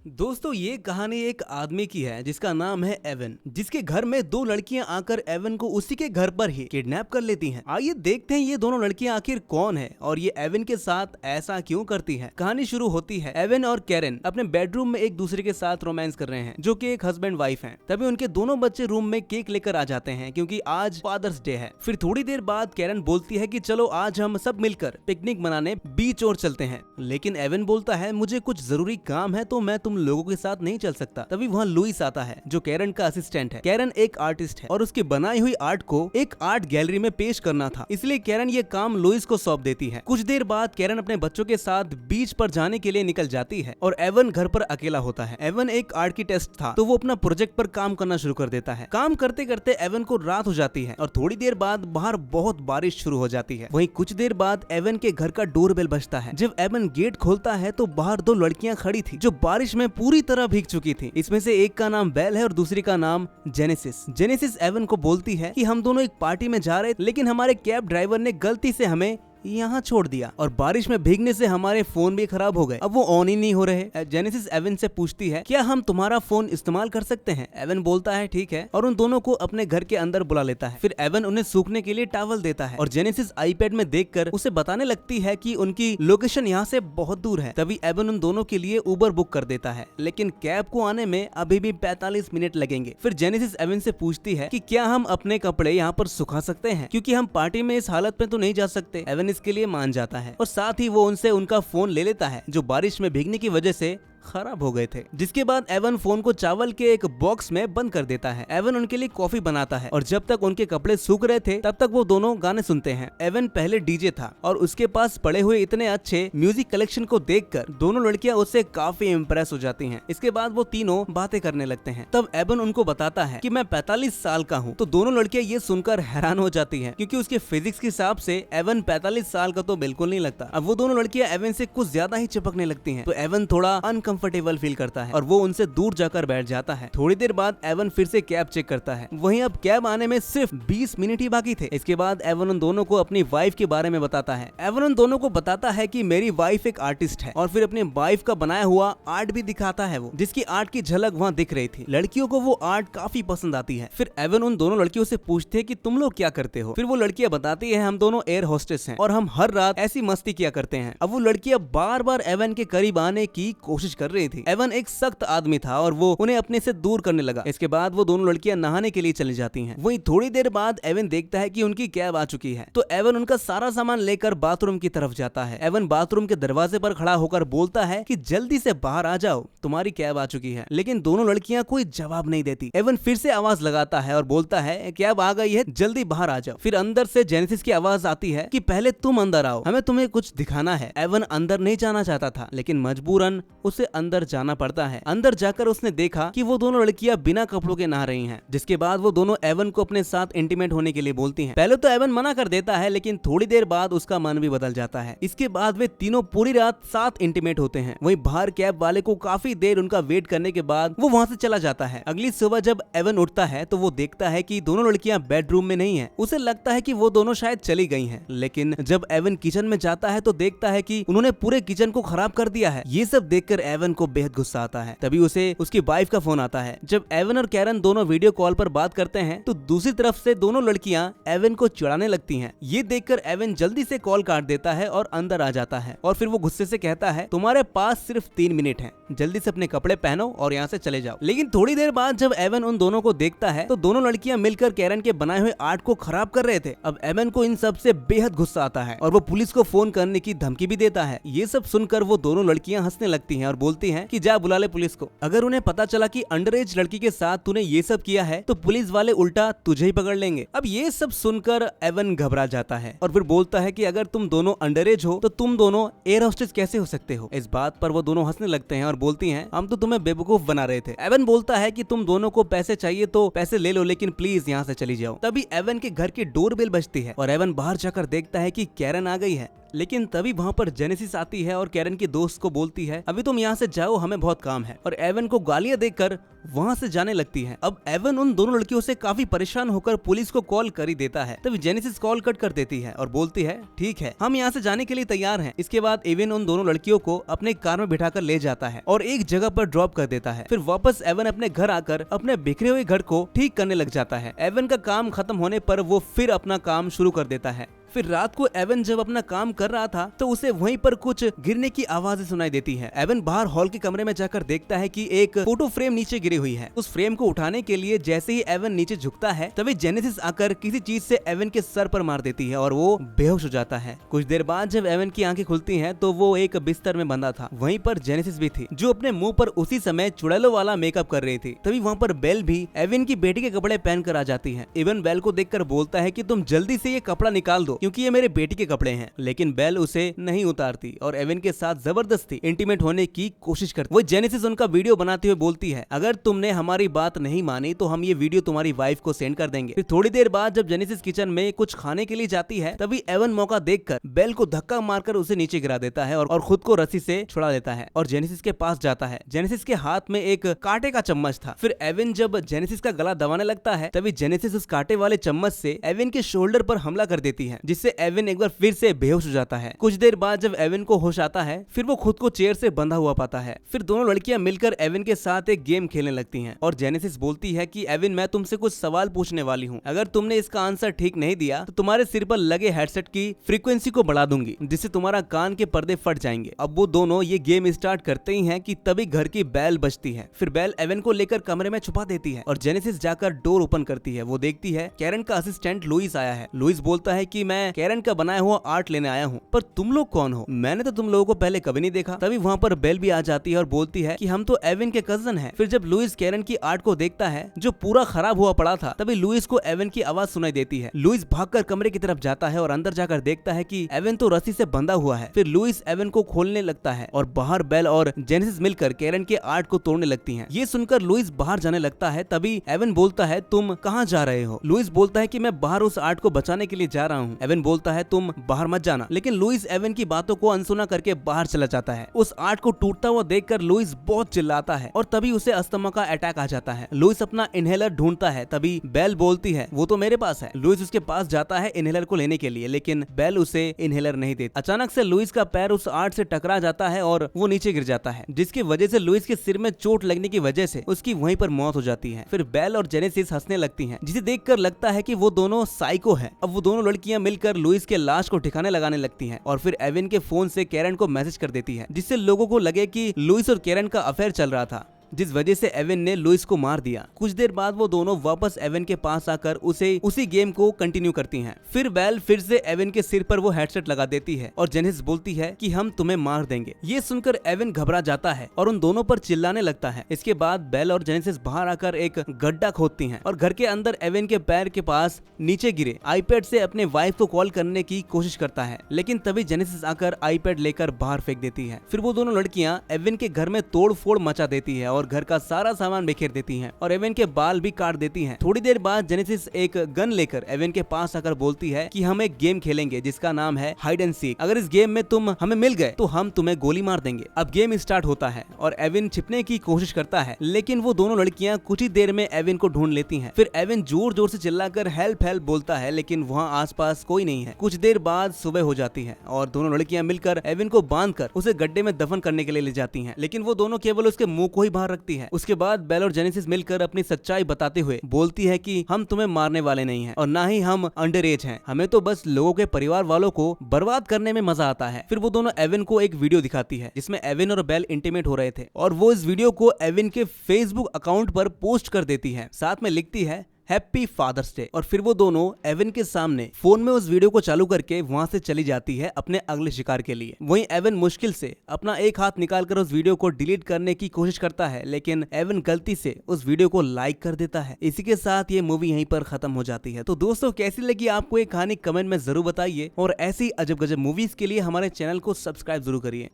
दोस्तों ये कहानी एक आदमी की है जिसका नाम है एवन, जिसके घर में दो लड़कियां आकर एवन को उसी के घर पर ही किडनैप कर लेती हैं। आइए देखते हैं ये दोनों लड़कियां आखिर कौन है और ये एवन के साथ ऐसा क्यों करती हैं। कहानी शुरू होती है एवन और कैरन अपने बेडरूम में एक दूसरे के साथ रोमांस कर रहे हैं, जो कि एक हस्बैंड वाइफ हैं। तभी उनके दोनों बच्चे रूम में केक लेकर आ जाते हैं क्योंकि आज फादर्स डे है। फिर थोड़ी देर बाद कैरन बोलती है कि चलो आज हम सब मिलकर पिकनिक मनाने बीच और चलते हैं, लेकिन एवन बोलता है मुझे कुछ जरूरी काम है तो मैं तुम लोगों के साथ नहीं चल सकता। तभी वहाँ लुइस आता है जो कैरन का असिस्टेंट है। कैरन एक आर्टिस्ट है और उसकी बनाई हुई आर्ट को एक आर्ट गैलरी में पेश करना था, इसलिए कैरन ये काम लुइस को सौंप देती है। कुछ देर बाद कैरन अपने बच्चों के साथ बीच पर जाने के लिए निकल जाती है और एवन घर पर अकेला होता है। एवन एक आर्किटेक्ट था तो वो अपना प्रोजेक्ट पर काम करना शुरू कर देता है। काम करते करते एवन को रात हो जाती है और थोड़ी देर बाद बाहर बहुत बारिश शुरू हो जाती है। वहीं कुछ देर बाद एवन के घर का डोरबेल बजता है। जब एवन गेट खोलता है तो बाहर दो लड़कियां खड़ी थी जो बारिश में पूरी तरह भीग चुकी थी। इसमें से एक का नाम बेल है और दूसरी का नाम जेनेसिस। जेनेसिस एवन को बोलती है कि हम दोनों एक पार्टी में जा रहे लेकिन हमारे कैब ड्राइवर ने गलती से हमें यहाँ छोड़ दिया और बारिश में भीगने से हमारे फोन भी खराब हो गए, अब वो ऑन ही नहीं हो रहे। जेनेसिस एवन से पूछती है क्या हम तुम्हारा फोन इस्तेमाल कर सकते हैं। एवन बोलता है ठीक है और उन दोनों को अपने घर के अंदर बुला लेता है। फिर एवन उन्हें सूखने के लिए टॉवल देता है और जेनेसिस आईपैड में देखकर उसे बताने लगती है कि उनकी लोकेशन यहाँ से बहुत दूर है। तभी एवन उन दोनों के लिए उबर बुक कर देता है, लेकिन कैब को आने में अभी भी 45 मिनट लगेंगे। फिर जेनेसिस एवन से पूछती है कि क्या हम अपने कपड़े यहाँ पर सुखा सकते हैं, क्योंकि हम पार्टी में इस हालत में तो नहीं जा सकते। एवन इसके लिए मान जाता है और साथ ही वो उनसे उनका फोन ले लेता है जो बारिश में भीगने की वजह से खराब हो गए थे। जिसके बाद एवन फोन को चावल के एक बॉक्स में बंद कर देता है। एवन उनके लिए कॉफी बनाता है और जब तक उनके कपड़े सूख रहे थे तब तक वो दोनों गाने सुनते हैं। एवन पहले डीजे था और उसके पास पड़े हुए इतने अच्छे म्यूजिक कलेक्शन को देखकर दोनों लड़कियां उससे काफी इम्प्रेस हो जाती हैं। इसके बाद वो तीनों बातें करने लगते हैं। तब एवन उनको बताता है कि मैं 45 साल का हूँ, तो दोनों लड़कियां ये सुनकर हैरान हो जाती हैं क्योंकि उसके फिजिक्स के हिसाब से एवन 45 साल का तो बिल्कुल नहीं लगता। अब वो दोनों लड़कियां एवन से कुछ ज्यादा ही चिपकने लगती हैं, तो एवन थोड़ा अनकंफर्टेबल फील करता है और वो उनसे दूर जाकर बैठ जाता है। थोड़ी देर बाद एवन फिर से कैब चेक करता है। वहीं अब कैब आने में सिर्फ 20 मिनट ही बाकी थे। इसके बाद एवन उन दोनों को अपनी वाइफ के बारे में बताता है। एवन उन दोनों को बताता है कि मेरी वाइफ एक आर्टिस्ट है और फिर अपनी वाइफ का बनाया हुआ आर्ट भी दिखाता है वो, जिसकी आर्ट की झलक वहाँ दिख रही थी। लड़कियों को वो आर्ट काफी पसंद आती है। फिर एवन उन दोनों लड़कियों से पूछते हैं कि तुम लोग क्या करते हो। फिर वो लड़कियां बताती है हम दोनों एयर होस्टेस हैं और हम हर रात ऐसी मस्ती किया करते हैं। अब वो लड़कियां बार बार एवन के करीब आने की कोशिश कर रही थी। एवन एक सख्त आदमी था और वो उन्हें अपने से दूर करने लगा। इसके बाद वो दोनों लड़कियां नहाने के लिए चली जाती हैं। वहीं थोड़ी देर बाद एवन देखता है कि उनकी कैब आ चुकी है, तो एवन उनका सारा सामान लेकर बाथरूम की तरफ जाता है। एवन बाथरूम के दरवाजे पर खड़ा होकर बोलता है कि जल्दी से बाहर आ जाओ, तुम्हारी कैब आ चुकी है, लेकिन दोनों लड़कियां कोई जवाब नहीं देती। एवन फिर से आवाज लगाता है और बोलता है कैब आ गई है, जल्दी बाहर आ जाओ। फिर अंदर से जेनेसिस की आवाज आती है कि पहले तुम अंदर आओ, हमें तुम्हें कुछ दिखाना है। एवन अंदर नहीं जाना चाहता था, लेकिन मजबूरन उसे अंदर जाना पड़ता है। अंदर जाकर उसने देखा कि वो दोनों लड़कियां बिना कपड़ों के नहा रही हैं। जिसके बाद वो दोनों एवन को अपने साथ इंटीमेट होने के लिए बोलती हैं। पहले तो एवन मना कर देता है, लेकिन थोड़ी देर बाद उसका मन भी बदल जाता है। इसके बाद वे तीनों पूरी रात साथ इंटीमेट होते हैं। वहीं बाहर कैब वाले को काफी देर उनका वेट करने के बाद वो वहाँ से चला जाता है। अगली सुबह जब एवन उठता है तो वो देखता है कि दोनों लड़कियां बेडरूम में नहीं है। उसे लगता है कि वो दोनों शायद चली गई हैं, लेकिन जब एवन किचन में जाता है तो देखता है कि उन्होंने पूरे किचन को खराब कर दिया है। ये सब देखकर एवन को बेहद गुस्सा आता है। तभी उसे उसकी वाइफ का फोन आता है। जब एवन और कैरन दोनों वीडियो कॉल पर बात करते हैं तो दूसरी तरफ से दोनों लड़कियां एवन को चिढ़ाने लगती हैं। ये देखकर एवन जल्दी से कॉल काट देता है और अंदर आ जाता है और फिर वो गुस्से से कहता है तुम्हारे पास सिर्फ 3 मिनट हैं, जल्दी से अपने कपड़े पहनो और यहाँ से चले जाओ। लेकिन थोड़ी देर बाद जब एवन उन दोनों को देखता है तो दोनों लड़कियां मिलकर कैरन के बनाए हुए आर्ट को खराब कर रहे थे। अब एवन को इन सब से बेहद गुस्सा आता है और वो पुलिस को फोन करने की धमकी भी देता है। ये सब सुनकर वो दोनों लड़कियां हंसने लगती हैं और बोलती हैं कि जा बुला ले पुलिस को। अगर उन्हें पता चला कि अंडर एज लड़की के साथ तूने ये सब किया है तो पुलिस वाले उल्टा तुझे ही पकड़ लेंगे। अब ये सब सुनकर एवन घबरा जाता है और फिर बोलता है कि अगर तुम दोनों अंडर एज हो तो तुम दोनों एयर होस्टेस कैसे हो सकते हो। इस बात पर वो दोनों हंसने लगते हैं और बोलती हैं हम तो तुम्हें बेवकूफ बना रहे थे। एवन बोलता है कि तुम दोनों को पैसे चाहिए तो पैसे ले लो, लेकिन प्लीज यहाँ से चली जाओ। तभी एवन के घर की डोरबेल बजती है और एवन बाहर जाकर देखता है कि कैरन आ गई है। लेकिन तभी वहाँ पर जेनेसिस आती है और कैरन के दोस्त को बोलती है अभी तुम यहाँ से जाओ, हमें बहुत काम है। और एवन को गालियां देकर वहाँ से जाने लगती है। अब एवन उन दोनों लड़कियों से काफी परेशान होकर पुलिस को कॉल कर ही देता है। तभी जेनेसिस कॉल कट कर देती है और बोलती है ठीक है, हम यहाँ से जाने के लिए तैयार हैं। इसके बाद एवन उन दोनों लड़कियों को अपने कार में बिठाकर ले जाता है और एक जगह पर ड्रॉप कर देता है। फिर वापस एवन अपने घर आकर अपने बिखरे हुए घर को ठीक करने लग जाता है। एवन का काम खत्म होने पर वो फिर अपना काम शुरू कर देता है। फिर रात को एवन जब अपना काम कर रहा था तो उसे वहीं पर कुछ गिरने की आवाजें सुनाई देती है। एवन बाहर हॉल के कमरे में जाकर देखता है कि एक फोटो फ्रेम नीचे गिरी हुई है। उस फ्रेम को उठाने के लिए जैसे ही एवन नीचे झुकता है तभी जेनेसिस आकर किसी चीज से एवन के सर पर मार देती है और वो बेहोश हो जाता है। कुछ देर बाद जब एवन की आंखें खुलती हैं तो वो एक बिस्तर में बंधा था। वहीं पर जेनेसिस भी थी जो अपने मुंह पर उसी समय चुड़ैलों वाला मेकअप कर रही थी। तभी वहाँ पर बेल भी एवन की बेटी के कपड़े पहन कर आ जाती है। एवन बेल को देखकर बोलता है कि तुम जल्दी से ये कपड़ा निकाल दो क्योंकि ये मेरे बेटी के कपड़े हैं, लेकिन बेल उसे नहीं उतारती और एवन के साथ जबरदस्ती इंटीमेट होने की कोशिश करती। वो जेनेसिस उनका वीडियो बनाते हुए बोलती है अगर तुमने हमारी बात नहीं मानी तो हम ये वीडियो तुम्हारी वाइफ को सेंड कर देंगे। फिर थोड़ी देर बाद जब जेनेसिस किचन में कुछ खाने के लिए जाती है तभी एवन मौका देखकर बेल को धक्का मारकर उसे नीचे गिरा देता है और खुद को रस्सी से छुड़ा लेता है और जेनेसिस के पास जाता है। जेनेसिस के हाथ में एक कांटे का चम्मच था। फिर एवन जब जेनेसिस का गला दबाने लगता है तभी जेनेसिस उस कांटे वाले चम्मच से एवन के शोल्डर पर हमला कर देती है जिससे एवन एक बार फिर से बेहोश हो जाता है। कुछ देर बाद जब एवन को होश आता है फिर वो खुद को चेयर से बंधा हुआ पाता है। फिर दोनों लड़कियां मिलकर एवन के साथ एक गेम खेलने लगती हैं और जेनेसिस बोलती है कि एवन मैं तुमसे कुछ सवाल पूछने वाली हूँ, अगर तुमने इसका आंसर ठीक नहीं दिया तो तुम्हारे सिर पर लगे हेडसेट की फ्रीक्वेंसी को बढ़ा दूंगी जिससे तुम्हारा कान के पर्दे फट जाएंगे। अब वो दोनों ये गेम स्टार्ट करते ही हैं कि तभी घर की बेल बजती है। फिर बेल एवन को लेकर कमरे में छुपा देती है और जेनेसिस जाकर डोर ओपन करती है। वो देखती है कैरन का असिस्टेंट लुइस आया है। लुइस बोलता है कि मैं कैरन का बनाया हुआ आर्ट लेने आया हूँ, पर तुम लोग कौन हो? मैंने तो तुम लोगों को पहले कभी नहीं देखा। तभी वहाँ पर बेल भी आ जाती है और बोलती है कि हम तो एवन के कजन हैं। फिर जब लुइस कैरन की आर्ट को देखता है जो पूरा खराब हुआ पड़ा था तभी लुइस को एवन की आवाज सुनाई देती है। लुइस भागकर कमरे की तरफ जाता है और अंदर जाकर देखता है कि एवन तो रस्सी से बंधा हुआ है। फिर लुइस एवन को खोलने लगता है और बाहर बेल और जेनेसिस मिलकर कैरन के आर्ट को तोड़ने लगती हैं। ये सुनकर लुइस बाहर जाने लगता है। तभी एवन बोलता है तुम कहाँ जा रहे हो? लुइस बोलता है कि मैं बाहर उस आर्ट को बचाने के लिए जा रहा हूँ। एवन बोलता है तुम बाहर मत जाना, लेकिन लुइस एवन की बातों को अनसुना करके बाहर चला जाता है। उस आर्ट को टूटता हुआ देखकर लुइस बहुत चिल्लाता है और तभी उसे अस्थमा का अटैक आ जाता है। लुइस अपना इनहेलर ढूंढता है। तभी बेल बोलती है वो तो मेरे पास है। लुइस उसके पास जाता है इनहेलर को लेने के लिए, लेकिन बेल उसे इनहेलर नहीं देती। अचानक से लुइस का पैर उस आर्ट से टकरा जाता है और वो नीचे गिर जाता है, जिसकी वजह से लुइस के सिर में चोट लगने की वजह से उसकी वहीं पर मौत हो जाती है। फिर बेल और जेनेसिस हंसने लगती हैं, जिसे देखकर लगता है कि वो दोनों साइको है। अब वो दोनों लड़कियां मिलकर लुइस के लाश को ठिकाने लगाने लगती हैं और फिर एवन के फोन से कैरन को मैसेज कर देती है, जिससे लोगों को लगे कि लुइस और कैरन का अफेयर चल रहा था, जिस वजह से एवन ने लुइस को मार दिया। कुछ देर बाद वो दोनों वापस एवन के पास आकर उसी गेम को कंटिन्यू करती हैं। फिर बेल फिर से एवन के सिर पर वो हेडसेट लगा देती है और जेनेसिस बोलती है कि हम तुम्हें मार देंगे। ये सुनकर एवन घबरा जाता है और उन दोनों पर चिल्लाने लगता है। इसके बाद बेल और जेनेसिस बाहर आकर एक गड्ढा खोदती हैं और घर के अंदर एवन के पैर के पास नीचे गिरे आईपैड से अपने वाइफ को कॉल करने की कोशिश करता है, लेकिन तभी जेनेसिस आकर आईपैड लेकर बाहर फेंक देती है। फिर वो दोनों लड़कियां एवन के घर में तोड़ फोड़ मचा देती है और घर का सारा सामान बिखेर देती हैं और एवन के बाल भी काट देती हैं। थोड़ी देर बाद जेनेसिस एक गन लेकर एवन के पास आकर बोलती है कि हम एक गेम खेलेंगे जिसका नाम है हाइड एंड सीक। अगर इस गेम में तुम हमें मिल गए तो हम तुम्हें गोली मार देंगे। अब गेम स्टार्ट होता है और एवन छिपने की कोशिश करता है, लेकिन वो दोनों लड़कियां कुछ ही देर में एवन को ढूंढ लेती हैं। फिर एवन जोर जोर से चिल्लाकर हेल्प हेल्प बोलता है, लेकिन वहाँ आसपास कोई नहीं है। कुछ देर बाद सुबह हो जाती है और दोनों लड़कियां मिलकर एवन को बांधकर उसे गड्ढे में दफन करने के लिए ले जाती हैं, लेकिन वो दोनों केवल उसके मुंह को ही बाहर रखती है। उसके बाद बेल और जेनेसिस मिलकर अपनी सच्चाई बताते हुए बोलती है कि हम तुम्हें मारने वाले नहीं हैं और ना ही हम अंडर एज हैं, हमें तो बस लोगों के परिवार वालों को बर्बाद करने में मजा आता है। फिर वो दोनों एवन को एक वीडियो दिखाती है जिसमें एवन और बेल इंटीमेट हो रहे थे और वो इस वीडियो को एवन के फेसबुक अकाउंट पर पोस्ट कर देती है। साथ में लिखती है हैप्पी फादर्स डे। और फिर वो दोनों एवन के सामने फोन में उस वीडियो को चालू करके वहां से चली जाती है अपने अगले शिकार के लिए। वहीं एवन मुश्किल से अपना एक हाथ निकालकर उस वीडियो को डिलीट करने की कोशिश करता है, लेकिन एवन गलती से उस वीडियो को लाइक कर देता है। इसी के साथ ये मूवी यहीं पर खत्म हो जाती है। तो दोस्तों कैसी लगी आपको ये कहानी कमेंट में जरूर बताइए और ऐसी अजब गजब मूवीज के लिए हमारे चैनल को सब्सक्राइब जरूर करिए।